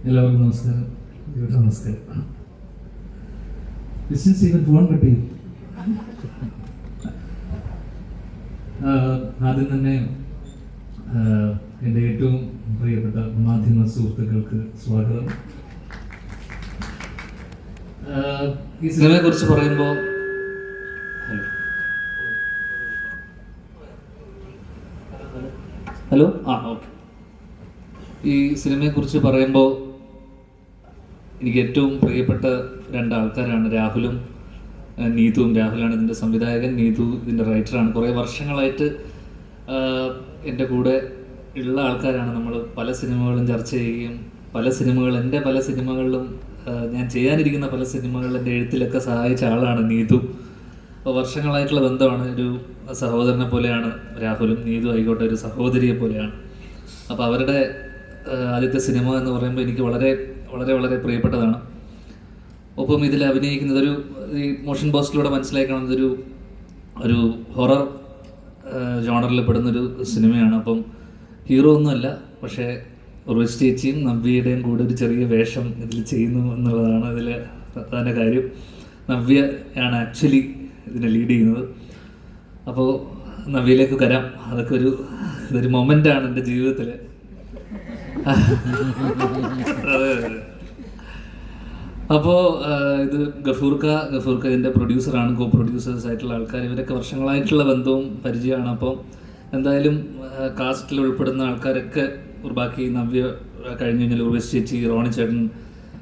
എല്ലാവർക്കും നമസ്കാരം. നമസ്കാരം. ഡിസ്റ്റൻസ് ഈവൻ ഫോൺ കട്ട് ചെയ്യും. ആദ്യം തന്നെ എൻ്റെ ഏറ്റവും പ്രിയപ്പെട്ട മാധ്യമ സുഹൃത്തുക്കൾക്ക് സ്വാഗതം. ഈ സിനിമയെ കുറിച്ച് പറയുമ്പോൾ ഹലോ ഓക്കെ. ഈ സിനിമയെക്കുറിച്ച് പറയുമ്പോൾ എനിക്ക് ഏറ്റവും പ്രിയപ്പെട്ട രണ്ടാൾക്കാരാണ് രാഹുലും നീതുവും. രാഹുലാണ് ഇതിൻ്റെ സംവിധായകൻ, നീതു ഇതിൻ്റെ റൈറ്ററാണ്. കുറേ വർഷങ്ങളായിട്ട് എൻ്റെ കൂടെ ഉള്ള ആൾക്കാരാണ്. നമ്മൾ പല സിനിമകളും ചർച്ച ചെയ്യുകയും എൻ്റെ പല സിനിമകളിലും ഞാൻ ചെയ്യാനിരിക്കുന്ന പല സിനിമകളിൽ എൻ്റെ എഴുത്തിലൊക്കെ സഹായിച്ച ആളാണ് നീതു. അപ്പോൾ വർഷങ്ങളായിട്ടുള്ള ബന്ധമാണ്. ഒരു സഹോദരനെ പോലെയാണ് രാഹുലും. നീതു ആയിക്കോട്ടെ ഒരു സഹോദരിയെ പോലെയാണ്. അപ്പോൾ അവരുടെ ആദ്യത്തെ സിനിമ എന്ന് പറയുമ്പോൾ എനിക്ക് വളരെ വളരെ വളരെ പ്രിയപ്പെട്ടതാണ്. ഒപ്പം ഇതിൽ അഭിനയിക്കുന്നത് ഈ മോഷൻ പോസ്റ്റിലൂടെ മനസ്സിലാക്കണം, ഒരു ഹൊറർ ജോണറിൽ പെടുന്നൊരു സിനിമയാണ്. അപ്പം ഹീറോ ഒന്നുമല്ല, പക്ഷേ ഉർവശി ചേച്ചിയും നവ്യയുടെയും കൂടെ ഒരു ചെറിയ വേഷം ഇതിൽ ചെയ്യുന്നു എന്നുള്ളതാണ് ഇതിൽ പ്രധാന കാര്യം. നവ്യ ആണ് ആക്ച്വലി ഇതിനെ ലീഡ് ചെയ്യുന്നത്. അപ്പോൾ നവ്യയിലേക്ക് വരാം. അതൊക്കെ ഇതൊരു മൊമെൻ്റാണ് എൻ്റെ ജീവിതത്തിൽ. അപ്പോൾ ഇത് ഗഫൂർക്ക ഇതിൻ്റെ പ്രൊഡ്യൂസറാണ്. കോ പ്രൊഡ്യൂസേഴ്സ് ആയിട്ടുള്ള ആൾക്കാർ. ഇവരൊക്കെ വർഷങ്ങളായിട്ടുള്ള ബന്ധവും പരിചയമാണ്. അപ്പോൾ എന്തായാലും കാസ്റ്റിൽ ഉൾപ്പെടുന്ന ആൾക്കാരൊക്കെ ബാക്കി നവ്യ കഴിഞ്ഞു കഴിഞ്ഞാൽ ഉർവശി ചേച്ചി, റോണി ചേട്ടൻ,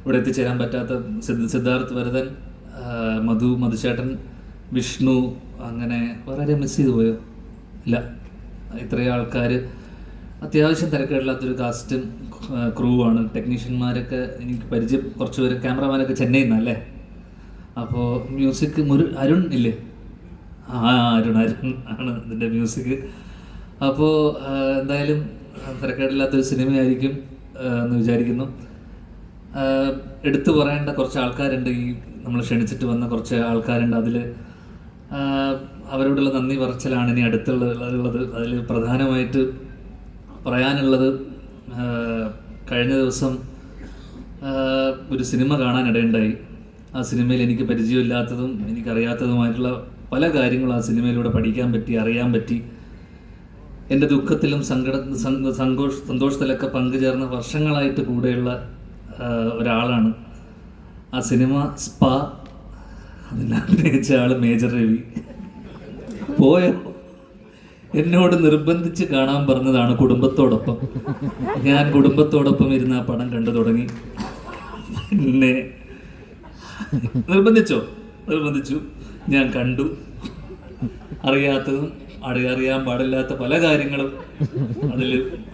ഇവിടെ എത്തിച്ചേരാൻ പറ്റാത്ത സിദ്ധാർത്ഥ് വരദൻ, മധുചേട്ടൻ, വിഷ്ണു, അങ്ങനെ വേറെ മിസ് ചെയ്തു പോയോ? ഇല്ല, ഇത്രയും ആൾക്കാർ. അത്യാവശ്യം തിരക്കേടില്ലാത്തൊരു കാസ്റ്റും ക്രൂ ആണ്. ടെക്നീഷ്യന്മാരൊക്കെ എനിക്ക് പരിചയം കുറച്ച് പേര്. ക്യാമറമാനൊക്കെ ചെന്നൈയിൽ നിന്നല്ലേ. അപ്പോൾ മ്യൂസിക് അരുൺ ഇല്ലേ? അരുൺ ആണ് ഇതിൻ്റെ മ്യൂസിക്. അപ്പോൾ എന്തായാലും തിരക്കേടില്ലാത്തൊരു സിനിമയായിരിക്കും എന്ന് വിചാരിക്കുന്നു. എടുത്തു പറയേണ്ട കുറച്ച് ആൾക്കാരുണ്ട്. ഈ നമ്മൾ ക്ഷണിച്ചിട്ട് വന്ന കുറച്ച് ആൾക്കാരുണ്ട്. അതിൽ അവരോടുള്ള നന്ദി പറച്ചിലാണ് ഇനി അടുത്തുള്ളത്. അതിൽ പ്രധാനമായിട്ട് പറയാനുള്ളത്, കഴിഞ്ഞ ദിവസം ഒരു സിനിമ കാണാനിടയുണ്ടായി. ആ സിനിമയിൽ എനിക്ക് പരിചയമില്ലാത്തതും എനിക്കറിയാത്തതുമായിട്ടുള്ള പല കാര്യങ്ങളും ആ സിനിമയിലൂടെ പഠിക്കാൻ പറ്റി, അറിയാൻ പറ്റി. എൻ്റെ ദുഃഖത്തിലും സന്തോഷത്തിലൊക്കെ പങ്കുചേർന്ന വർഷങ്ങളായിട്ട് കൂടെയുള്ള ഒരാളാണ്. ആ സിനിമ സ്പാ. അതിൽ അഭിനയിച്ച ആൾ മേജർ രവി. പോയോ? എന്നോട് നിർബന്ധിച്ച് കാണാൻ പറഞ്ഞതാണ് കുടുംബത്തോടൊപ്പം. ഞാൻ കുടുംബത്തോടൊപ്പം ഇരുന്ന് ആ പടം കണ്ടു തുടങ്ങി. പിന്നെ നിർബന്ധിച്ചു. ഞാൻ കണ്ടു. അറിയാത്തതും അറിയാൻ പാടില്ലാത്ത പല കാര്യങ്ങളും അതിൽ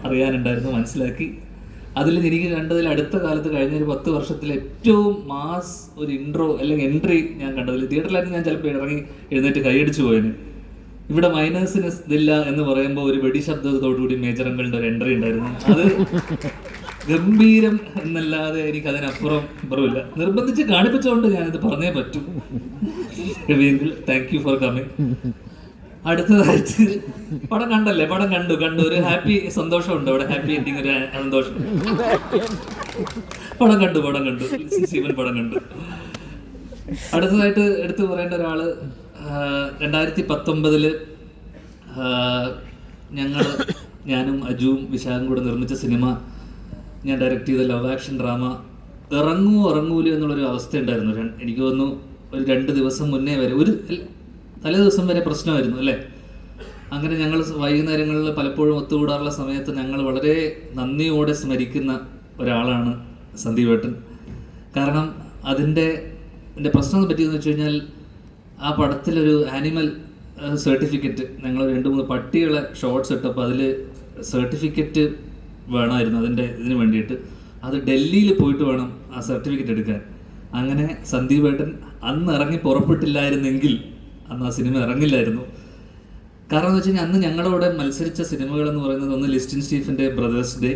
അറിയാനുണ്ടായിരുന്നു, മനസ്സിലാക്കി. അതിൽ എനിക്ക് കണ്ടതിൽ അടുത്ത കാലത്ത് കഴിഞ്ഞൊരു 10 വർഷത്തിൽ ഏറ്റവും മാസ് ഒരു ഇൻട്രോ അല്ലെങ്കിൽ എൻട്രി ഞാൻ കണ്ടതിൽ. തിയേറ്ററിലായിരുന്നു ഞാൻ ചിലപ്പോൾ എഴുന്നേറ്റ് കൈയടിച്ചു പോയതിന്. ഇവിടെ മൈനേഴ്സിന് ഇതില്ല എന്ന് പറയുമ്പോൾ ഒരു വെടി ശബ്ദത്തോടുകൂടി മേജർ അങ്കിളിൻ്റെ ഒരു എൻട്രി ഉണ്ടായിരുന്നു. അത് ഗംഭീരം എന്നല്ലാതെ എനിക്ക് അതിനപ്പുറം ഇല്ല. നിർബന്ധിച്ച് കാണിപ്പിച്ചുകൊണ്ട് ഞാനിത് പറഞ്ഞേ പറ്റൂ. Ravi uncle, thank you for coming. അടുത്തതായിട്ട് പടം കണ്ടല്ലേ? പടം കണ്ടു. ഒരു ഹാപ്പി സന്തോഷമുണ്ട് അവിടെ. ഹാപ്പി എൻഡിങ്, ഒരു സന്തോഷം. പടം കണ്ടു. ശിവൻ പടം കണ്ടു. അടുത്തതായിട്ട് എടുത്തു പറയേണ്ട ഒരാള്, 2019 ഞാനും അജുവും വിശാഖും കൂടെ നിർമ്മിച്ച സിനിമ, ഞാൻ ഡയറക്റ്റ് ചെയ്ത ലവ് ആക്ഷൻ ഡ്രാമ ഇറങ്ങൂല എന്നുള്ളൊരു അവസ്ഥ ഉണ്ടായിരുന്നു. എനിക്ക് തോന്നുന്നു ഒരു 2 ദിവസം മുന്നേ വരെ, തലേ ദിവസം വരെ പ്രശ്നമായിരുന്നു അല്ലേ. അങ്ങനെ ഞങ്ങൾ വൈകുന്നേരങ്ങളിൽ പലപ്പോഴും ഒത്തുകൂടാറുള്ള സമയത്ത് ഞങ്ങൾ വളരെ നന്ദിയോടെ സ്മരിക്കുന്ന ഒരാളാണ് സന്ദീപേട്ടൻ. കാരണം എൻ്റെ പ്രശ്നം പറ്റിയെന്ന് വെച്ച് കഴിഞ്ഞാൽ, ആ പടത്തിലൊരു ആനിമൽ സർട്ടിഫിക്കറ്റ്, ഞങ്ങൾ 2-3 പട്ടികളെ ഷോർട്ട്സ് ഇട്ടപ്പോൾ അതിൽ സർട്ടിഫിക്കറ്റ് വേണമായിരുന്നു ഇതിന് വേണ്ടിയിട്ട്. അത് ഡൽഹിയിൽ പോയിട്ട് വേണം ആ സർട്ടിഫിക്കറ്റ് എടുക്കാൻ. അങ്ങനെ സന്ദീപേട്ടൻ അന്ന് ഇറങ്ങി പുറപ്പെട്ടില്ലായിരുന്നെങ്കിൽ അന്ന് ആ സിനിമ ഇറങ്ങില്ലായിരുന്നു. കാരണം എന്ന് വെച്ച് കഴിഞ്ഞാൽ അന്ന് ഞങ്ങളവിടെ മത്സരിച്ച സിനിമകളെന്ന് പറയുന്നത്, ഒന്ന് ലിസ്റ്റിൻ സ്റ്റീഫൻ്റെ ബ്രദേഴ്സ് ഡേ,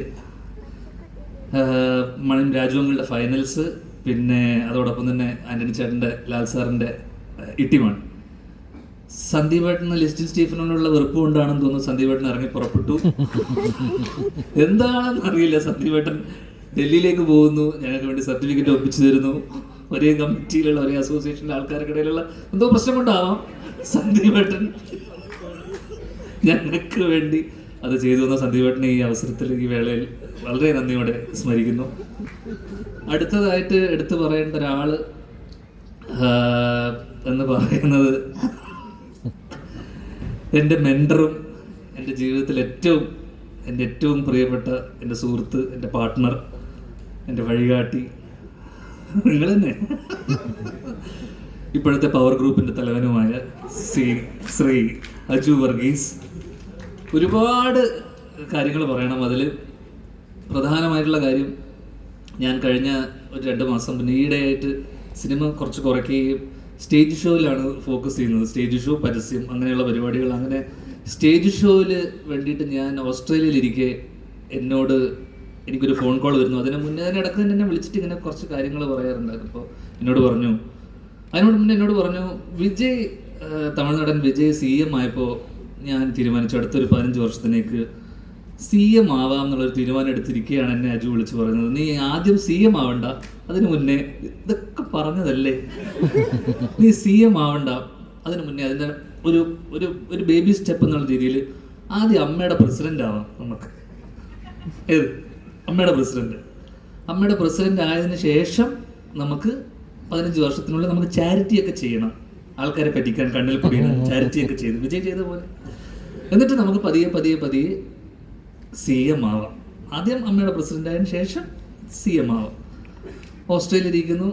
രാജുവങ്ങളുടെ ഫൈനൽസ്, പിന്നെ അതോടൊപ്പം തന്നെ ആൻ്റണി ചേട്ടൻ്റെ ലാൽ സാറിൻ്റെ ഇട്ടിമാണ്. സന്ദീപേട്ടന് ലിസ്റ്റിൻ സ്റ്റീഫനോടുള്ള വെറുപ്പ് കൊണ്ടാണെന്ന് തോന്നുന്നു സന്ദീപേട്ടൻ ഇറങ്ങി പുറപ്പെട്ടു. എന്താണെന്ന് അറിയില്ല. സന്ദീപേട്ടൻ ഡൽഹിയിലേക്ക് പോകുന്നു, ഞങ്ങൾക്ക് വേണ്ടി സർട്ടിഫിക്കറ്റ് ഒപ്പിച്ചു തരുന്നു. ഒരേ കമ്മിറ്റിയിലുള്ള ഒരേ അസോസിയേഷനിലെ ആൾക്കാർക്കിടയിലുള്ള എന്തോ പ്രശ്നം കൊണ്ടാവാം സന്ദീപേട്ടൻ ഞങ്ങൾക്ക് വേണ്ടി അത് ചെയ്തു തന്ന സന്ദീപേട്ടനെ ഈ അവസരത്തിൽ, ഈ വേളയിൽ വളരെ നന്ദിയോടെ സ്മരിക്കുന്നു. അടുത്തതായിട്ട് എടുത്തു പറയേണ്ട ഒരാൾ എന്ന് പറയുന്നത് എൻ്റെ മെൻറ്ററും എൻ്റെ ജീവിതത്തിൽ എൻ്റെ ഏറ്റവും പ്രിയപ്പെട്ട എൻ്റെ സുഹൃത്ത്, എൻ്റെ പാർട്ട്ണർ, എൻ്റെ വഴികാട്ടി, നിങ്ങൾ തന്നെ, ഇപ്പോഴത്തെ പവർ ഗ്രൂപ്പിൻ്റെ തലവനുമായ ശ്രീ അജു വർഗീസ്. ഒരുപാട് കാര്യങ്ങൾ പറയണം. അതിൽ പ്രധാനമായിട്ടുള്ള കാര്യം, ഞാൻ കഴിഞ്ഞ ഒരു 2 മാസം മുന്നേ ഈയിടെയായിട്ട് സിനിമ കുറച്ച് കുറയ്ക്കുകയും സ്റ്റേജ് ഷോയിലാണ് ഫോക്കസ് ചെയ്യുന്നത്. സ്റ്റേജ് ഷോ, പരസ്യം, അങ്ങനെയുള്ള പരിപാടികൾ. അങ്ങനെ സ്റ്റേജ് ഷോയിൽ വേണ്ടിയിട്ട് ഞാൻ ഓസ്ട്രേലിയയിലിരിക്കെ എനിക്കൊരു ഫോൺ കോൾ വരുന്നു. അതിനിടക്ക് തന്നെ എന്നെ വിളിച്ചിട്ട് ഇങ്ങനെ കുറച്ച് കാര്യങ്ങൾ പറയാറുണ്ടായിരുന്നു. അപ്പോൾ അതിനോട് മുന്നേ എന്നോട് പറഞ്ഞു, വിജയ്, തമിഴ്നാടൻ വിജയ് CM ആയപ്പോൾ ഞാൻ തീരുമാനിച്ചു അടുത്തൊരു 15 വർഷത്തിലേക്ക് CM ആവാം എന്നുള്ളൊരു തീരുമാനം എടുത്തിരിക്കുകയാണ്. എന്നെ അജു വിളിച്ച് പറയുന്നത്, നീ ആദ്യം CM ആവണ്ട, അതിനു മുന്നേ ഇതൊക്കെ പറഞ്ഞതല്ലേ, നീ CM ആവണ്ട, അതിനു മുന്നേ അതിൻ്റെ ഒരു ബേബി സ്റ്റെപ്പ് എന്നുള്ള രീതിയിൽ ആദ്യം അമ്മയുടെ പ്രസിഡന്റ് ആവാം നമുക്ക്. ഏത് അമ്മയുടെ പ്രസിഡന്റ് ആയതിനു ശേഷം നമുക്ക് 15 വർഷത്തിനുള്ളിൽ നമുക്ക് ചാരിറ്റിയൊക്കെ ചെയ്യണം, ആൾക്കാരെ പറ്റിക്കാൻ കണ്ണിൽ പൊടിയണം, ചാരിറ്റിയൊക്കെ ചെയ്ത് വിജയ് ചെയ്ത പോലെ. എന്നിട്ട് നമുക്ക് പതിയെ CM ആവാം. ആദ്യം അമ്മയുടെ പ്രസിഡന്റ് ആയതിനു ശേഷം CM ആവാം. ഓസ്ട്രേലിയയിൽ ഇരിക്കുന്നു.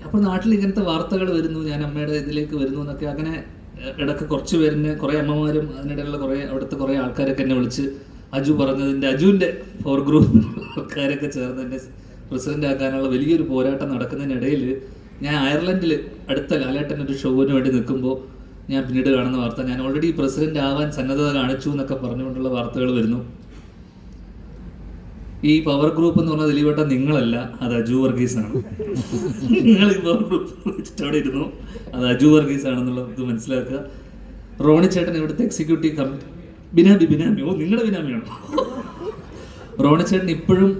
അപ്പോൾ നാട്ടിൽ ഇങ്ങനത്തെ വാർത്തകൾ വരുന്നു, ഞാൻ അമ്മയുടെ ഇതിലേക്ക് വരുന്നു എന്നൊക്കെ. അങ്ങനെ ഇടയ്ക്ക് കുറച്ച് പേരിന്, കുറേ അമ്മമാരും അതിനിടയിലുള്ള അവിടുത്തെ കുറേ ആൾക്കാരൊക്കെ എന്നെ വിളിച്ച് അജു പറഞ്ഞതിൻ്റെ, അജുവിൻ്റെ പവർ ഗ്രൂപ്പ് ആൾക്കാരൊക്കെ ചേർന്ന് എന്നെ പ്രസിഡന്റ് ആക്കാനുള്ള വലിയൊരു പോരാട്ടം നടക്കുന്നതിനിടയിൽ ഞാൻ അയർലൻഡിൽ അടുത്ത ലാലേട്ടൻ്റെ ഷോവിന് വേണ്ടി നിൽക്കുമ്പോൾ ഞാൻ പിന്നീട് കാണുന്ന വാർത്ത, ഞാൻ ഓൾറെഡി പ്രസിഡന്റ് ആവാൻ സന്നദ്ധത കാണിച്ചു എന്നൊക്കെ പറഞ്ഞുകൊണ്ടുള്ള വാർത്തകൾ വരുന്നു. ഈ പവർ ഗ്രൂപ്പ് എന്ന് പറഞ്ഞാൽ ദിലീപേട്ട നിങ്ങളല്ല, അത് അജു വർഗീസാണ്. നിങ്ങൾ ഈ പവർ ഗ്രൂപ്പ് വെച്ചിട്ട് അവിടെ ഇരുന്നു, അത് അജു വർഗീസ് ആണെന്നുള്ളത് മനസ്സിലാക്കുക. റോണി ചേട്ടൻ ഇവിടുത്തെ എക്സിക്യൂട്ടീവ് കമ്മിറ്റി, ബിനാമി, നിങ്ങളുടെ ബിനാമിയാണോ? റോണി ചേട്ടൻ ഇപ്പോഴും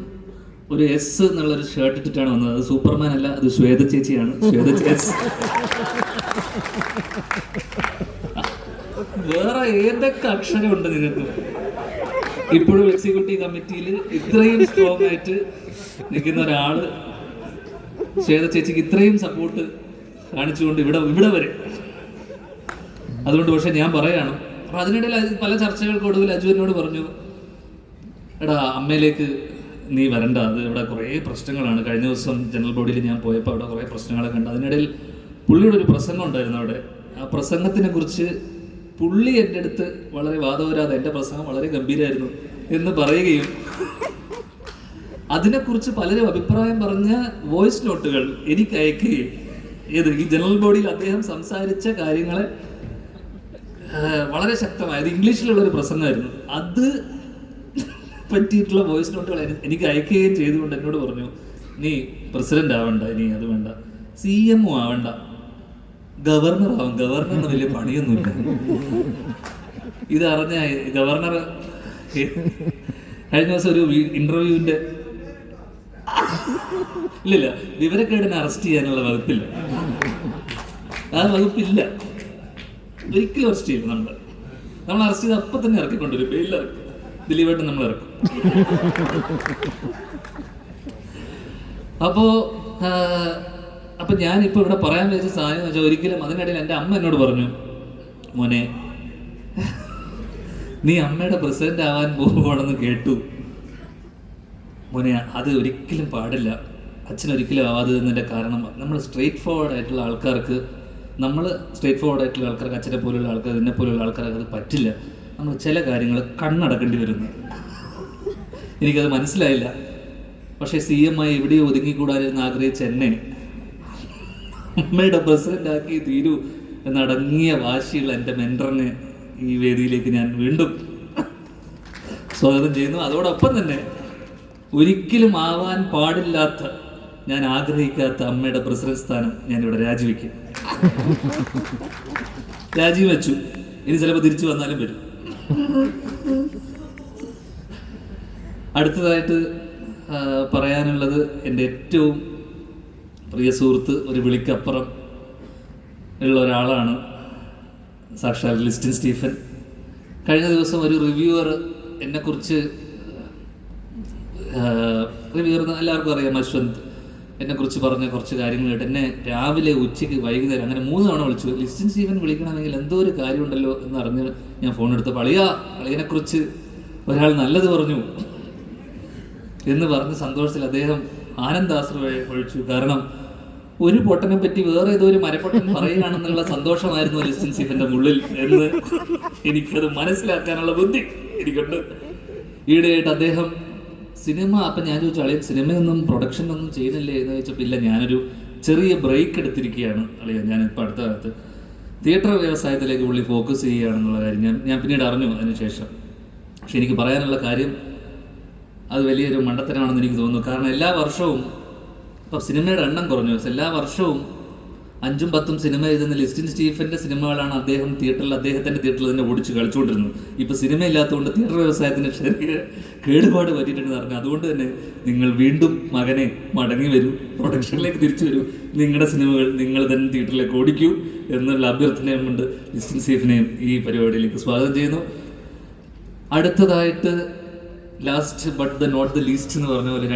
ഒരു S എന്നുള്ളൊരു ഷർട്ട് ഇട്ടിട്ടാണ് വന്നത്. അത് സൂപ്പർമാൻ അല്ല, അത് ശ്വേത ചേച്ചിയാണ്. വേറെ ഏതൊക്കെ അക്ഷരമുണ്ട് നിങ്ങൾക്ക്? ഇപ്പോഴും എക്സിക്യൂട്ടീവ് കമ്മിറ്റിയിൽ ഇത്രയും സ്ട്രോങ് ആയിട്ട് നിൽക്കുന്ന ഒരാള്, ശ്വേത ചേച്ചിക്ക് ഇത്രയും സപ്പോർട്ട് കാണിച്ചുകൊണ്ട് ഇവിടെ വരെ. അതുകൊണ്ട് പക്ഷെ ഞാൻ പറയാണ്, അപ്പൊ അതിനിടയിൽ പല ചർച്ചകൾക്കൊടുവിൽ അജു എന്നോട് പറഞ്ഞു, എടാ അമ്മയിലേക്ക് നീ വരണ്ട, അത് ഇവിടെ കുറേ പ്രശ്നങ്ങളാണ്. കഴിഞ്ഞ ദിവസം ജനറൽ ബോഡിയിൽ ഞാൻ പോയപ്പോൾ അവിടെ കുറേ പ്രശ്നങ്ങളൊക്കെ ഉണ്ട്. അതിനിടയിൽ പുള്ളിയുടെ ഒരു പ്രസംഗം ഉണ്ടായിരുന്നു അവിടെ. ആ പ്രസംഗത്തിനെ കുറിച്ച് പുള്ളി എൻ്റെ അടുത്ത് വളരെ വാദവരാതെ, എൻ്റെ പ്രസംഗം വളരെ ഗംഭീരമായിരുന്നു എന്ന് പറയുകയും അതിനെക്കുറിച്ച് പലരും അഭിപ്രായം പറഞ്ഞ വോയിസ് നോട്ടുകൾ എനിക്ക് അയക്കുകയും, ഈ ജനറൽ ബോഡിയിൽ അദ്ദേഹം സംസാരിച്ച കാര്യങ്ങളെ വളരെ ശക്തമായത് ഇംഗ്ലീഷിലുള്ളൊരു പ്രസംഗമായിരുന്നു, അത് പറ്റിയിട്ടുള്ള വോയിസ് നോട്ടുകൾ എനിക്ക് അയക്കുകയും ചെയ്തുകൊണ്ട് എന്നോട് പറഞ്ഞു, നീ പ്രസിഡന്റ് ആവണ്ട, ഇനി അത് വേണ്ട, CM ആവണ്ട, ഗവർണർ ആവും. ഗവർണറിന് വലിയ പണിയൊന്നുമില്ല. ഇതറിഞ്ഞ ഗവർണർ കഴിഞ്ഞ ദിവസം ഒരു ഇന്റർവ്യൂവിന്റെ ഇല്ല വിവരക്കേടിനെ അറസ്റ്റ് ചെയ്യാനുള്ള വകുപ്പില്ല, ആ വകുപ്പില്ല, ഒരിക്കലും അറസ്റ്റ് ചെയ്യില്ല. നമ്മൾ അറസ്റ്റ് ചെയ്ത് അപ്പം തന്നെ ഇറക്കിക്കൊണ്ടുവരും, ബെയിലിറക്കും. ദിലീപേട്ടൻ നമ്മൾ ഇറക്കും. അപ്പൊ ഞാനിപ്പോൾ ഇവിടെ പറയാൻ വിചാരിച്ച സാധനം എന്ന് വെച്ചാൽ, ഒരിക്കലും അതിനിടയിൽ എൻ്റെ അമ്മ എന്നോട് പറഞ്ഞു, മോനെ നീ അമ്മയുടെ പ്രസിഡന്റ് ആവാൻ പോകുവാണെന്ന് കേട്ടു മോനെ, അത് ഒരിക്കലും പാടില്ല, അച്ഛനൊരിക്കലും ആവാത്തതിൻ്റെ കാരണം നമ്മൾ സ്ട്രെയിറ്റ് ഫോർവേഡ് ആയിട്ടുള്ള ആൾക്കാർക്ക് അച്ഛനെ പോലുള്ള ആൾക്കാർ, എന്നെ പോലുള്ള ആൾക്കാർക്ക് അത് പറ്റില്ല. നമ്മൾ ചില കാര്യങ്ങൾ കണ്ണടക്കേണ്ടി വരുന്നു. എനിക്കത് മനസ്സിലായില്ല. പക്ഷേ CM ആയി എവിടെയോ ഒതുങ്ങിക്കൂടാനിരുന്ന് ആഗ്രഹിച്ച എന്നെ അമ്മയുടെ പ്രസിഡന്റ് ആക്കി തീരൂ എന്നടങ്ങിയ വാശിയുള്ള എൻ്റെ മെൻറ്ററിനെ ഈ വേദിയിലേക്ക് ഞാൻ വീണ്ടും സ്വാഗതം ചെയ്യുന്നു. അതോടൊപ്പം തന്നെ ഒരിക്കലും ആവാൻ പാടില്ലാത്ത, ഞാൻ ആഗ്രഹിക്കാത്ത അമ്മയുടെ പ്രസിഡന്റ് സ്ഥാനം ഞാനിവിടെ രാജിവെക്കും. രാജി വെച്ചു. ഇനി ചിലപ്പോൾ തിരിച്ചു വന്നാലും വരും. അടുത്തതായിട്ട് പറയാനുള്ളത് എൻ്റെ ഏറ്റവും പ്രിയ സുഹൃത്ത്, ഒരു വിളിക്കപ്പുറം ഉള്ള ഒരാളാണ് സാക്ഷാൽ ലിസ്റ്റിൻ സ്റ്റീഫൻ. കഴിഞ്ഞ ദിവസം ഒരു റിവ്യൂവർ എന്നെക്കുറിച്ച്, റിവ്യൂവർ എല്ലാവർക്കും അറിയാം, അശ്വന്ത്, എന്നെക്കുറിച്ച് പറഞ്ഞ കുറച്ച് കാര്യങ്ങൾ കേട്ട് എന്നെ രാവിലെ, ഉച്ചയ്ക്ക്, വൈകുന്നേരം അങ്ങനെ 3 തവണ വിളിച്ചു. ലിസ്റ്റിൻ സ്റ്റീഫൻ വിളിക്കണമെങ്കിൽ എന്തോ ഒരു കാര്യമുണ്ടല്ലോ എന്നറിഞ്ഞ് ഞാൻ ഫോൺ എടുത്തപ്പോൾ അളിയനെക്കുറിച്ച് ഒരാൾ നല്ലത് പറഞ്ഞു എന്ന് പറഞ്ഞ സന്തോഷത്തിൽ അദ്ദേഹം ആനന്ദാശ്രുവെ ഒഴിച്ചു. കാരണം ഒരു പൊട്ടനെ പറ്റി വേറെ ഏതോ ഒരു മരപ്പൊട്ടൻ പറയുകയാണെന്നുള്ള സന്തോഷമായിരുന്നു ലിസ്റ്റിൻ സ്റ്റീഫന്റെ ഉള്ളിൽ എന്ന് എനിക്കത് മനസ്സിലാക്കാനുള്ള ബുദ്ധി എനിക്കുണ്ട്. ഈയിടെയായിട്ട് അദ്ദേഹം സിനിമ, അപ്പം ഞാൻ ചോദിച്ചു, അളിയൻ സിനിമയൊന്നും പ്രൊഡക്ഷനൊന്നും ചെയ്യുന്നില്ലേ എന്ന് ചോദിച്ചപ്പോൾ ഇല്ല, ഞാനൊരു ചെറിയ ബ്രേക്ക് എടുത്തിരിക്കുകയാണ് അളിയൻ, ഞാനിപ്പോൾ അടുത്ത കാലത്ത് തിയേറ്റർ വ്യവസായത്തിലേക്ക് പുള്ളി ഫോക്കസ് ചെയ്യുകയാണെന്നുള്ള കാര്യം ഞാൻ പിന്നീട് അറിഞ്ഞു അതിനുശേഷം. പക്ഷെ എനിക്ക് പറയാനുള്ള കാര്യം അത് വലിയൊരു മണ്ടത്തരമാണെന്ന് എനിക്ക് തോന്നുന്നു. കാരണം എല്ലാ വർഷവും ഇപ്പം സിനിമയുടെ എണ്ണം കുറഞ്ഞു. എല്ലാ വർഷവും 5ഉം 10ഉം സിനിമ എഴുതുന്ന ലിസ്റ്റിൻ സ്റ്റീഫൻ്റെ സിനിമകളാണ് അദ്ദേഹത്തിൻ്റെ തിയേറ്ററിൽ തന്നെ ഓടിച്ച് കളിച്ചുകൊണ്ടിരുന്നത്. ഇപ്പോൾ സിനിമ ഇല്ലാത്തതുകൊണ്ട് തിയേറ്റർ വ്യവസായത്തിന് ചെറിയ കേടുപാട് പറ്റിയിട്ടുണ്ടെന്ന് പറഞ്ഞു. അതുകൊണ്ട് തന്നെ നിങ്ങൾ വീണ്ടും മകനെ മടങ്ങി വരൂ, പ്രൊഡക്ഷനിലേക്ക് തിരിച്ചു വരൂ, നിങ്ങളുടെ സിനിമകൾ നിങ്ങൾ തന്നെ തിയേറ്ററിലേക്ക് ഓടിക്കൂ എന്നുള്ള അഭ്യർത്ഥനയും കൊണ്ട് ലിസ്റ്റിൻ സ്റ്റീഫനെയും ഈ പരിപാടിയിലേക്ക് സ്വാഗതം ചെയ്യുന്നു. അടുത്തതായിട്ട് last but the not the least എന്ന് പറഞ്ഞ പോലെ